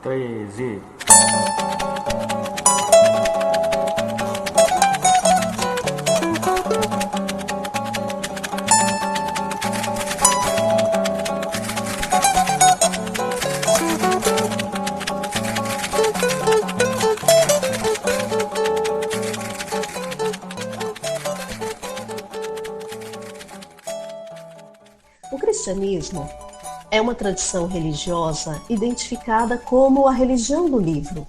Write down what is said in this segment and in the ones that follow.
13. O cristianismo é uma tradição religiosa identificada como a religião do livro.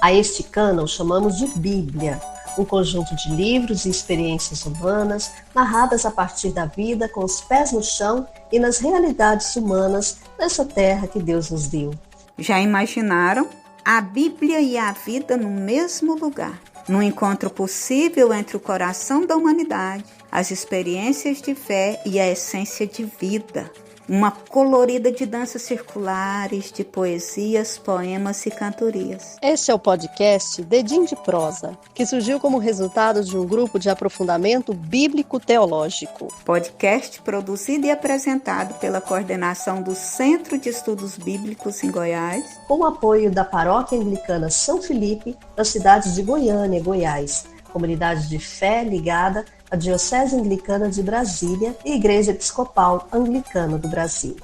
A este cânon chamamos de Bíblia, um conjunto de livros e experiências humanas narradas a partir da vida com os pés no chão e nas realidades humanas dessa terra que Deus nos deu. Já imaginaram a Bíblia e a vida no mesmo lugar? Num encontro possível entre o coração da humanidade, as experiências de fé e a essência de vida. Uma colorida de danças circulares, de poesias, poemas e cantorias. Este é o podcast Dedinho de Prosa, que surgiu como resultado de um grupo de aprofundamento bíblico-teológico. Podcast produzido e apresentado pela coordenação do Centro de Estudos Bíblicos em Goiás, com o apoio da Paróquia Anglicana São Felipe, nas cidades de Goiânia, Goiás, comunidade de fé ligada à Diocese Anglicana de Brasília e Igreja Episcopal Anglicana do Brasil.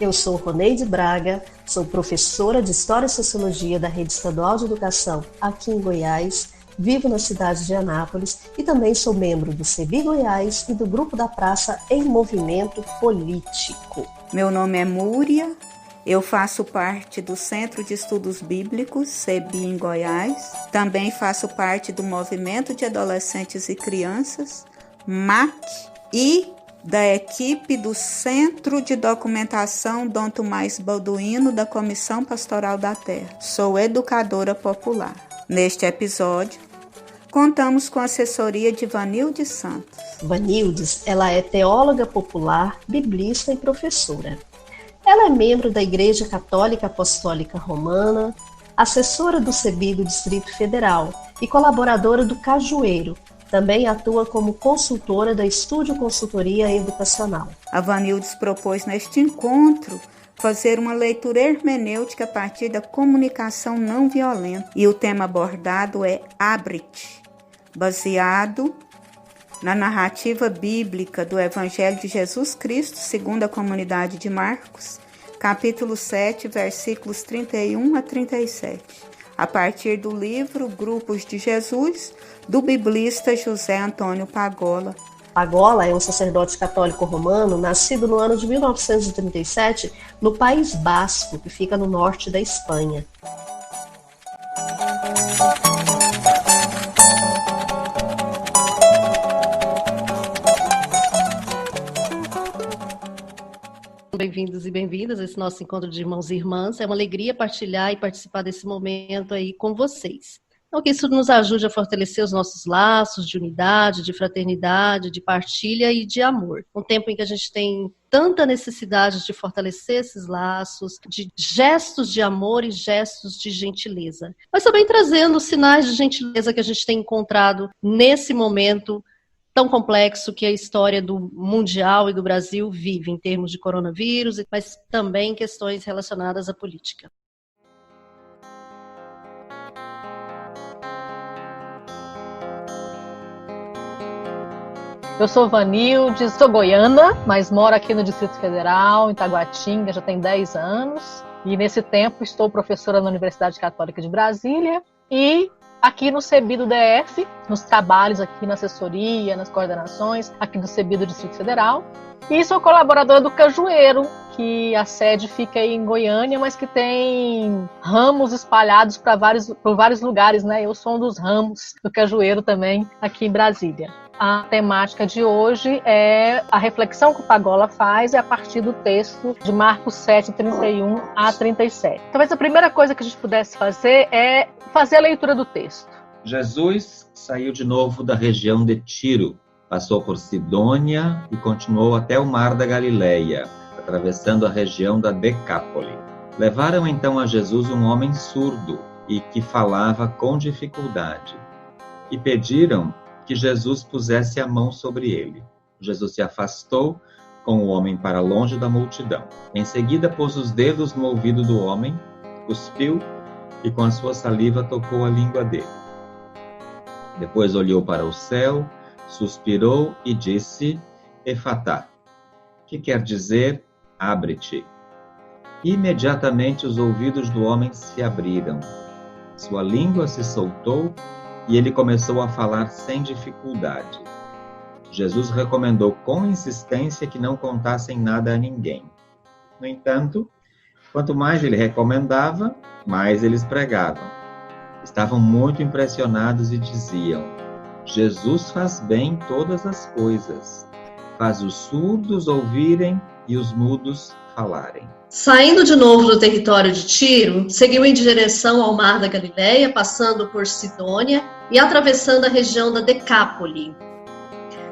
Eu sou Roneide Braga, sou professora de História e Sociologia da Rede Estadual de Educação aqui em Goiás, vivo na cidade de Anápolis e também sou membro do CEBI Goiás e do Grupo da Praça em Movimento Político. Meu nome é Múria. Eu faço parte do Centro de Estudos Bíblicos, CEBI, em Goiás. Também faço parte do Movimento de Adolescentes e Crianças, MAC, e da equipe do Centro de Documentação Dom Tomás Balduino, da Comissão Pastoral da Terra. Sou educadora popular. Neste episódio, contamos com a assessoria de Vanildes Santos. Vanildes, ela é teóloga popular, biblista e professora. Ela é membro da Igreja Católica Apostólica Romana, assessora do CEBI do Distrito Federal e colaboradora do Cajueiro. Também atua como consultora da Estúdio Consultoria Educacional. A Vanildes propôs neste encontro fazer uma leitura hermenêutica a partir da comunicação não violenta. E o tema abordado é Abre-te, baseado na narrativa bíblica do Evangelho de Jesus Cristo, segundo a comunidade de Marcos, capítulo 7, versículos 31 a 37, a partir do livro Grupos de Jesus, do biblista José Antônio Pagola. Pagola é um sacerdote católico romano, nascido no ano de 1937, no País Basco, que fica no norte da Espanha. Bem-vindos e bem-vindas a esse nosso encontro de irmãos e irmãs. É uma alegria partilhar e participar desse momento aí com vocês. Então, que isso nos ajude a fortalecer os nossos laços de unidade, de fraternidade, de partilha e de amor. Um tempo em que a gente tem tanta necessidade de fortalecer esses laços, de gestos de amor e gestos de gentileza. Mas também trazendo os sinais de gentileza que a gente tem encontrado nesse momento tão complexo que a história do mundial e do Brasil vive em termos de coronavírus, mas também questões relacionadas à política. Eu sou Vanildes, sou goiana, mas moro aqui no Distrito Federal, em Taguatinga, já tem 10 anos. E nesse tempo estou professora na Universidade Católica de Brasília e aqui no CEBI do DF, nos trabalhos aqui na assessoria, nas coordenações, aqui do CEBI do Distrito Federal. E sou colaboradora do Cajueiro, que a sede fica aí em Goiânia, mas que tem ramos espalhados por vários lugares, né? Eu sou um dos ramos do Cajueiro também, aqui em Brasília. A temática de hoje é a reflexão que o Pagola faz a partir do texto de Marcos 7, 31 a 37. Talvez a primeira coisa que a gente pudesse fazer é fazer a leitura do texto. Jesus saiu de novo da região de Tiro, passou por Sidônia e continuou até o mar da Galileia, atravessando a região da Decápole. Levaram então a Jesus um homem surdo e que falava com dificuldade, e pediram que Jesus pusesse a mão sobre ele. Jesus se afastou com o homem para longe da multidão. Em seguida, pôs os dedos no ouvido do homem cuspiu e com a sua saliva tocou a língua dele. Depois olhou para o céu, suspirou e disse: Efatá, que quer dizer, abre-te. Imediatamente os ouvidos do homem se abriram, sua língua se soltou e ele começou a falar sem dificuldade. Jesus recomendou com insistência que não contassem nada a ninguém. No entanto, quanto mais ele recomendava, mais eles pregavam. Estavam muito impressionados e diziam: Jesus faz bem todas as coisas, faz os surdos ouvirem e os mudos falarem. Saindo de novo do território de Tiro, seguiu em direção ao mar da Galileia, passando por Sidônia e atravessando a região da Decápole.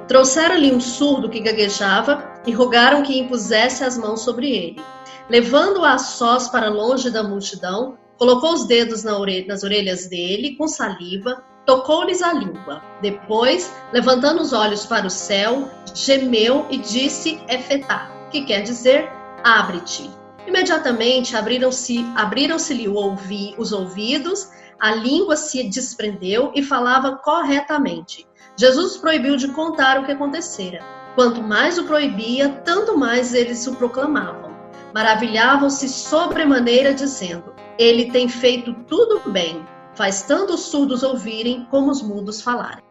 Trouxeram-lhe um surdo que gaguejava e rogaram que impusesse as mãos sobre ele. Levando-o a sós para longe da multidão, colocou os dedos nas orelhas dele com saliva, tocou-lhes a língua. Depois, levantando os olhos para o céu, gemeu e disse Efatá, que quer dizer, abre-te. Imediatamente abriram-se-lhe os ouvidos, a língua se desprendeu e falava corretamente. Jesus proibiu de contar o que acontecera. Quanto mais o proibia, tanto mais eles o proclamavam. Maravilhavam-se sobremaneira, dizendo: Ele tem feito tudo bem, faz tanto os surdos ouvirem como os mudos falarem.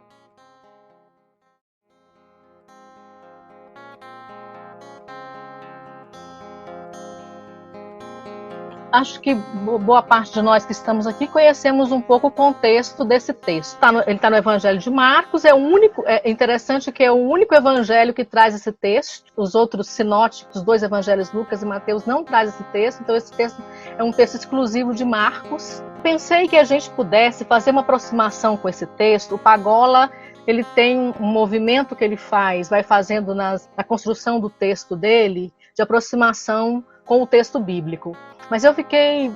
Acho que boa parte de nós que estamos aqui conhecemos um pouco o contexto desse texto. Ele está no Evangelho de Marcos, é interessante que é o único evangelho que traz esse texto. Os outros sinóticos, 2 evangelhos, Lucas e Mateus, não traz esse texto, então esse texto é um texto exclusivo de Marcos. Pensei que a gente pudesse fazer uma aproximação com esse texto. O Pagola, ele tem um movimento que ele vai fazendo na construção do texto dele, de aproximação com o texto bíblico. Mas eu fiquei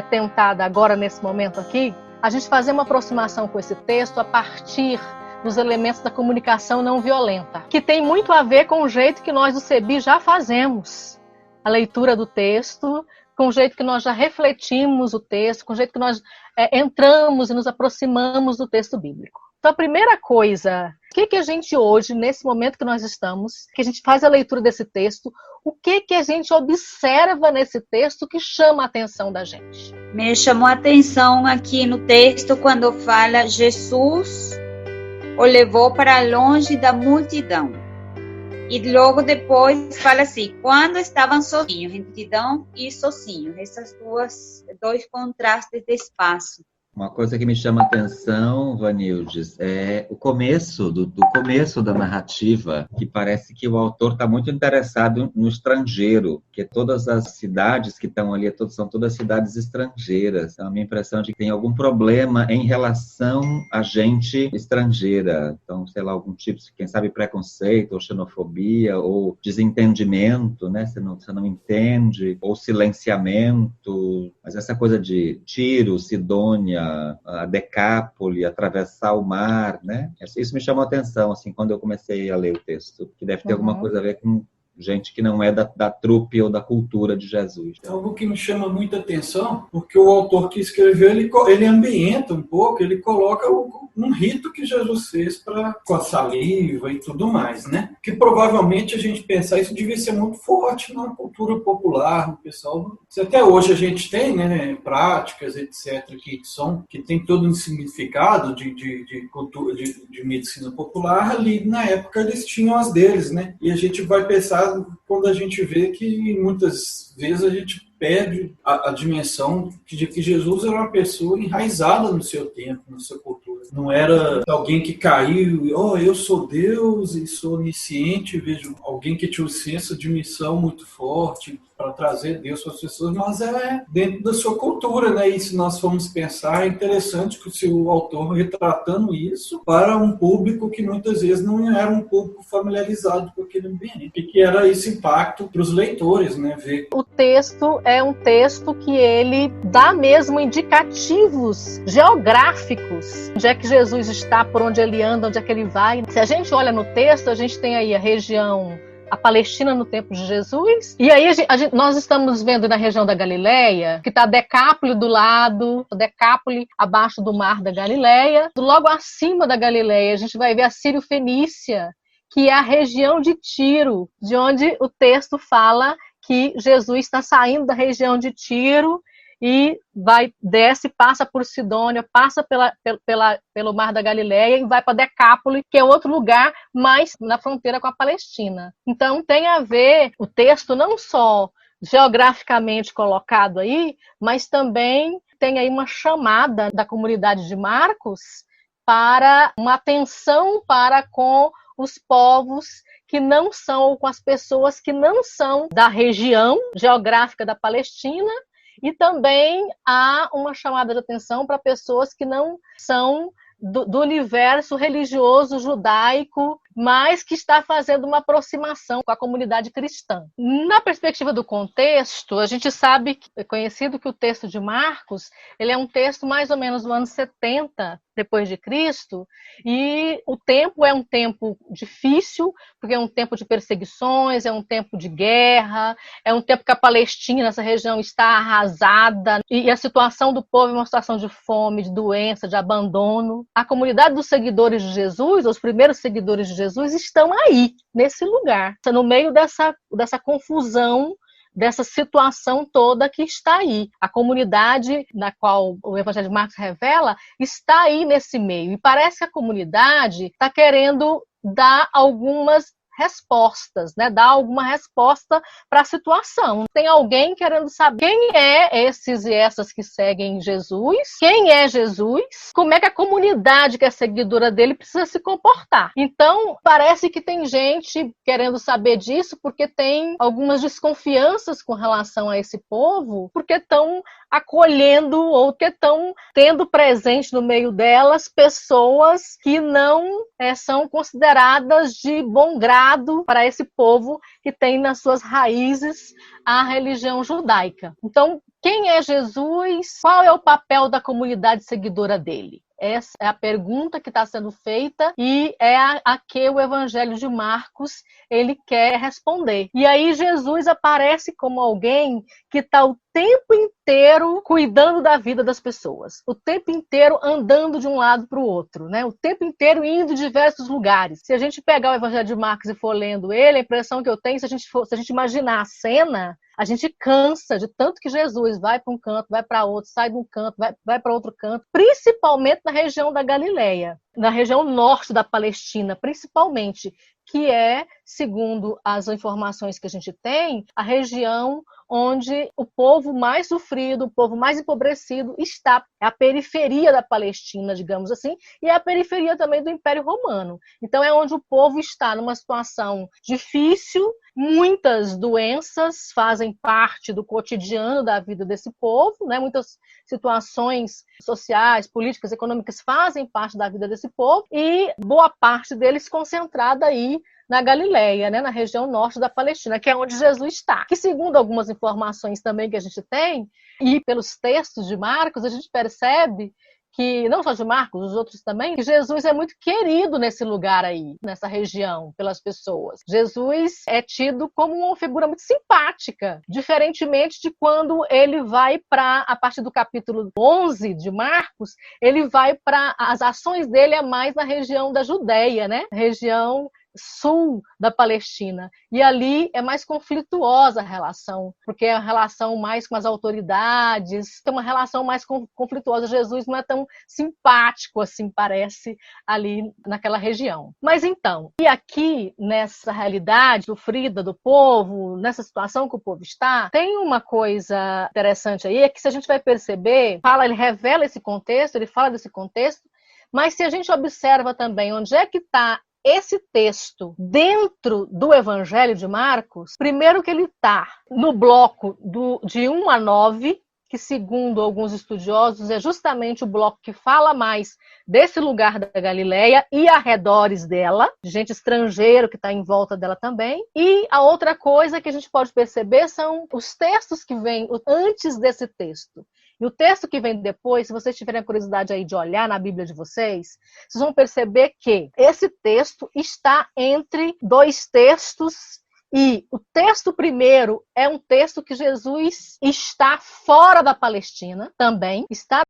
tentada agora, nesse momento aqui, a gente fazer uma aproximação com esse texto a partir dos elementos da comunicação não violenta, que tem muito a ver com o jeito que nós do CEBI já fazemos a leitura do texto, com o jeito que nós já refletimos o texto, com o jeito que nós entramos e nos aproximamos do texto bíblico. Então, a primeira coisa, o que a gente hoje, nesse momento que nós estamos, que a gente faz a leitura desse texto, o que a gente observa nesse texto que chama a atenção da gente? Me chamou a atenção aqui no texto quando fala Jesus o levou para longe da multidão. E logo depois fala assim, quando estavam sozinhos, multidão e sozinhos, esses dois contrastes de espaço. Uma coisa que me chama a atenção, Vanildes, é o começo, do começo da narrativa, que parece que o autor está muito interessado no estrangeiro, que todas as cidades que estão ali são todas cidades estrangeiras. Então, a minha impressão é de que tem algum problema em relação a gente estrangeira. Então, sei lá, algum tipo, quem sabe, preconceito, ou xenofobia, ou desentendimento, né? Você não entende, ou silenciamento. Mas essa coisa de Tiro, Sidônia, a Decápole, atravessar o mar, né? Isso me chamou a atenção, assim, quando eu comecei a ler o texto, que deve ter alguma coisa a ver com gente que não é da trupe ou da cultura de Jesus. É algo que me chama muita atenção, porque o autor que escreveu, ele ambienta um pouco, ele coloca um rito que Jesus fez com a saliva e tudo mais, né? Que provavelmente a gente pensar isso devia ser muito forte na cultura popular, no pessoal. Até hoje a gente tem, né, práticas, etc., que tem todo um significado de cultura, de medicina popular. Ali na época eles tinham as deles, né? E a gente vai pensar quando a gente vê que muitas vezes a gente perde a dimensão de que Jesus era uma pessoa enraizada no seu tempo, na sua cultura. Não era alguém que caiu, eu sou Deus e sou onisciente, vejo alguém que tinha um senso de missão muito forte para trazer Deus para as pessoas, mas é dentro da sua cultura, né? E se nós formos pensar, é interessante que o autor retratando isso para um público que muitas vezes não era um público familiarizado com aquele ambiente. E que era esse impacto para os leitores, né? Ver. O texto é um texto que ele dá mesmo indicativos geográficos. Onde é que Jesus está, por onde ele anda, onde é que ele vai. Se a gente olha no texto, a gente tem aí a região a Palestina no tempo de Jesus. E aí nós estamos vendo na região da Galileia, que está Decápole do lado, Decápole abaixo do mar da Galileia. Logo acima da Galileia, a gente vai ver a Sírio-Fenícia, que é a região de Tiro, de onde o texto fala que Jesus está saindo da região de Tiro e desce, passa por Sidônia, passa pelo Mar da Galileia e vai para Decápole, que é outro lugar mais na fronteira com a Palestina. Então tem a ver o texto não só geograficamente colocado aí, mas também tem aí uma chamada da comunidade de Marcos para uma atenção para com os povos que não são, ou com as pessoas que não são da região geográfica da Palestina. E também há uma chamada de atenção para pessoas que não são do universo religioso judaico, mas que está fazendo uma aproximação com a comunidade cristã. Na perspectiva do contexto, a gente sabe, é conhecido que o texto de Marcos, ele é um texto mais ou menos do ano 70 depois de Cristo, e o tempo é um tempo difícil, porque é um tempo de perseguições, é um tempo de guerra, é um tempo que a Palestina, essa região, está arrasada, e a situação do povo é uma situação de fome, de doença, de abandono. A comunidade dos seguidores de Jesus, os primeiros seguidores de Jesus, estão aí, nesse lugar, no meio dessa confusão, dessa situação toda que está aí. A comunidade na qual o Evangelho de Marcos revela está aí nesse meio. E parece que a comunidade está querendo dar algumas respostas, né? Dar alguma resposta para a situação. Tem alguém querendo saber quem é esses e essas que seguem Jesus, quem é Jesus, como é que a comunidade que é seguidora dele precisa se comportar. Então, parece que tem gente querendo saber disso porque tem algumas desconfianças com relação a esse povo, porque estão acolhendo ou que estão tendo presente no meio delas pessoas que não são consideradas de bom grado para esse povo que tem nas suas raízes a religião judaica. Então, quem é Jesus? Qual é o papel da comunidade seguidora dele? Essa é a pergunta que está sendo feita e é a que o Evangelho de Marcos ele quer responder. E aí Jesus aparece como alguém que está o tempo inteiro cuidando da vida das pessoas, o tempo inteiro andando de um lado para o outro, né? O tempo inteiro indo em diversos lugares. Se a gente pegar o Evangelho de Marcos e for lendo ele, a impressão que eu tenho, se a gente imaginar a cena, a gente cansa de tanto que Jesus vai para um canto, vai para outro, sai de um canto, vai para outro canto, principalmente na região da Galileia, na região norte da Palestina, principalmente, que é, segundo as informações que a gente tem, a região onde o povo mais sofrido, o povo mais empobrecido está. É a periferia da Palestina, digamos assim, e é a periferia também do Império Romano. Então é onde o povo está numa situação difícil, muitas doenças fazem parte do cotidiano da vida desse povo, né? Muitas situações sociais, políticas, econômicas fazem parte da vida desse povo e boa parte deles concentrada aí na Galileia, né, na região norte da Palestina, que é onde Jesus está. Que segundo algumas informações também que a gente tem, e pelos textos de Marcos, a gente percebe que, não só de Marcos, os outros também, que Jesus é muito querido nesse lugar aí, nessa região, pelas pessoas. Jesus é tido como uma figura muito simpática, diferentemente de quando ele vai para, a partir do capítulo 11 de Marcos, ele vai para, as ações dele é mais na região da Judéia, né? Região sul da Palestina, e ali é mais conflituosa a relação, porque é a relação mais com as autoridades, tem uma relação mais conflituosa. Jesus não é tão simpático assim, parece, ali naquela região. Mas então, e aqui nessa realidade sofrida do povo, nessa situação que o povo está, tem uma coisa interessante aí, é que se a gente vai perceber, ele revela esse contexto, ele fala desse contexto, mas se a gente observa também onde é que está esse texto dentro do Evangelho de Marcos, primeiro que ele está no bloco de 1 a 9, que segundo alguns estudiosos é justamente o bloco que fala mais desse lugar da Galileia e arredores dela, gente estrangeira que está em volta dela também. E a outra coisa que a gente pode perceber são os textos que vêm antes desse texto. E o texto que vem depois, se vocês tiverem a curiosidade aí de olhar na Bíblia de vocês vão perceber que esse texto está entre dois textos E o texto primeiro é um texto que Jesus está fora da Palestina também, está